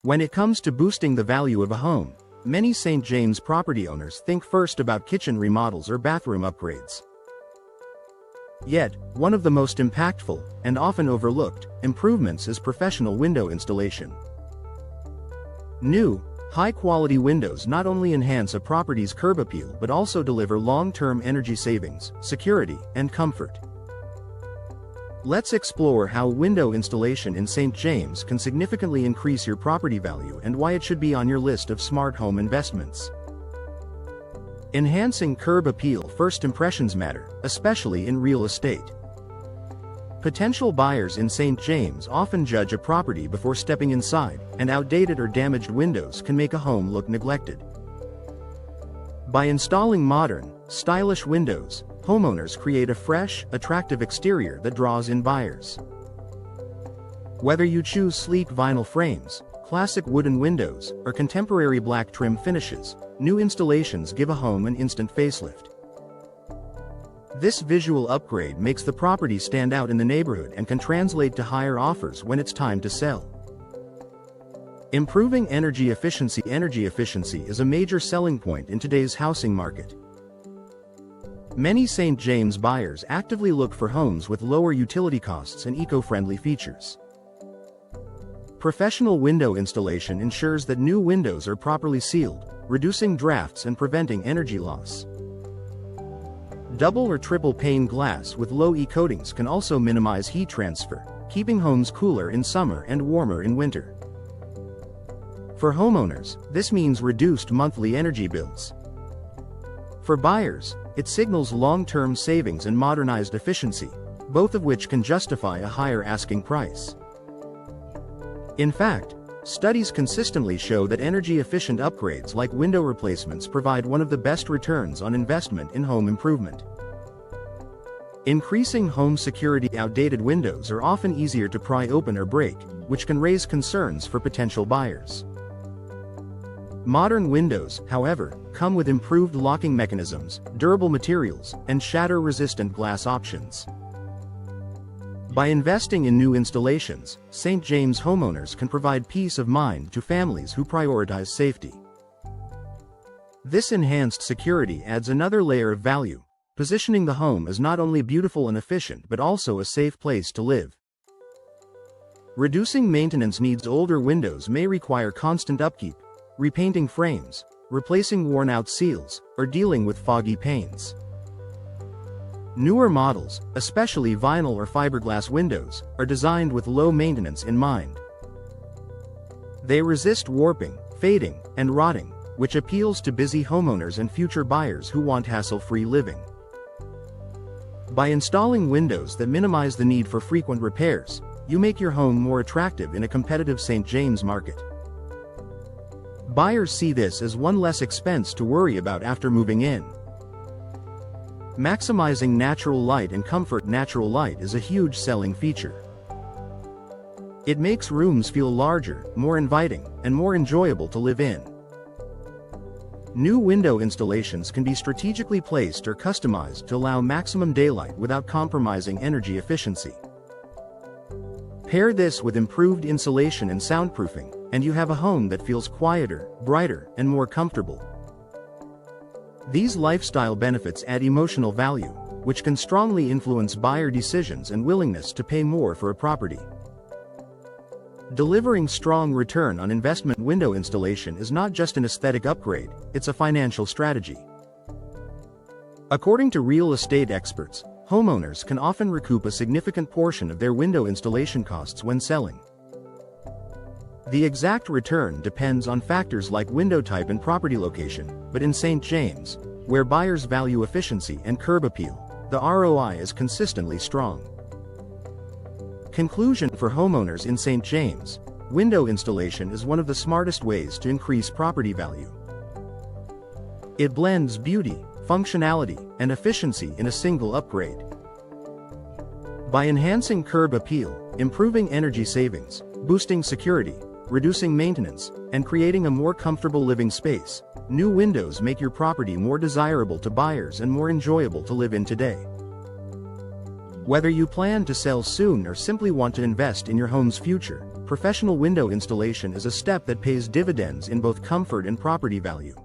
When it comes to boosting the value of a home, many St. James property owners think first about kitchen remodels or bathroom upgrades. Yet, one of the most impactful, and often overlooked, improvements is professional window installation. New, high-quality windows not only enhance a property's curb appeal but also deliver long-term energy savings, security, and comfort. Let's explore how window installation in St. James can significantly increase your property value and why it should be on your list of smart home investments. Enhancing curb appeal. First impressions matter, especially in real estate. Potential buyers in St. James often judge a property before stepping inside, and outdated or damaged windows can make a home look neglected. By installing modern, stylish windows, homeowners create a fresh, attractive exterior that draws in buyers. Whether you choose sleek vinyl frames, classic wooden windows, or contemporary black trim finishes, new installations give a home an instant facelift. This visual upgrade makes the property stand out in the neighborhood and can translate to higher offers when it's time to sell. Improving energy efficiency. Energy efficiency is a major selling point in today's housing market. Many St. James buyers actively look for homes with lower utility costs and eco-friendly features. Professional window installation ensures that new windows are properly sealed, reducing drafts and preventing energy loss. Double or triple pane glass with low E coatings can also minimize heat transfer, keeping homes cooler in summer and warmer in winter. For homeowners, this means reduced monthly energy bills. For buyers, it signals long-term savings and modernized efficiency, both of which can justify a higher asking price. In fact, studies consistently show that energy-efficient upgrades like window replacements provide one of the best returns on investment in home improvement. Increasing home security. Outdated windows are often easier to pry open or break, which can raise concerns for potential buyers. Modern windows, however, come with improved locking mechanisms, durable materials, and shatter-resistant glass options. By investing in new installations, St. James homeowners can provide peace of mind to families who prioritize safety. This enhanced security adds another layer of value, positioning the home as not only beautiful and efficient but also a safe place to live. Reducing maintenance needs. Older windows may require constant upkeep, repainting frames, replacing worn-out seals, or dealing with foggy panes. Newer models, especially vinyl or fiberglass windows, are designed with low maintenance in mind. They resist warping, fading, and rotting, which appeals to busy homeowners and future buyers who want hassle-free living. By installing windows that minimize the need for frequent repairs, you make your home more attractive in a competitive St. James market. Buyers see this as one less expense to worry about after moving in. Maximizing natural light and comfort. Natural light is a huge selling feature. It makes rooms feel larger, more inviting, and more enjoyable to live in. New window installations can be strategically placed or customized to allow maximum daylight without compromising energy efficiency. Pair this with improved insulation and soundproofing, and you have a home that feels quieter, brighter, and more comfortable. These lifestyle benefits add emotional value, which can strongly influence buyer decisions and willingness to pay more for a property. Delivering strong return on investment. Window installation is not just an aesthetic upgrade, it's a financial strategy. According to real estate experts, homeowners can often recoup a significant portion of their window installation costs when selling. The exact return depends on factors like window type and property location, but in St. James, where buyers value efficiency and curb appeal, the ROI is consistently strong. Conclusion. For homeowners in St. James, window installation is one of the smartest ways to increase property value. It blends beauty, functionality, and efficiency in a single upgrade. By enhancing curb appeal, improving energy savings, boosting security, reducing maintenance, and creating a more comfortable living space, new windows make your property more desirable to buyers and more enjoyable to live in today. Whether you plan to sell soon or simply want to invest in your home's future, professional window installation is a step that pays dividends in both comfort and property value.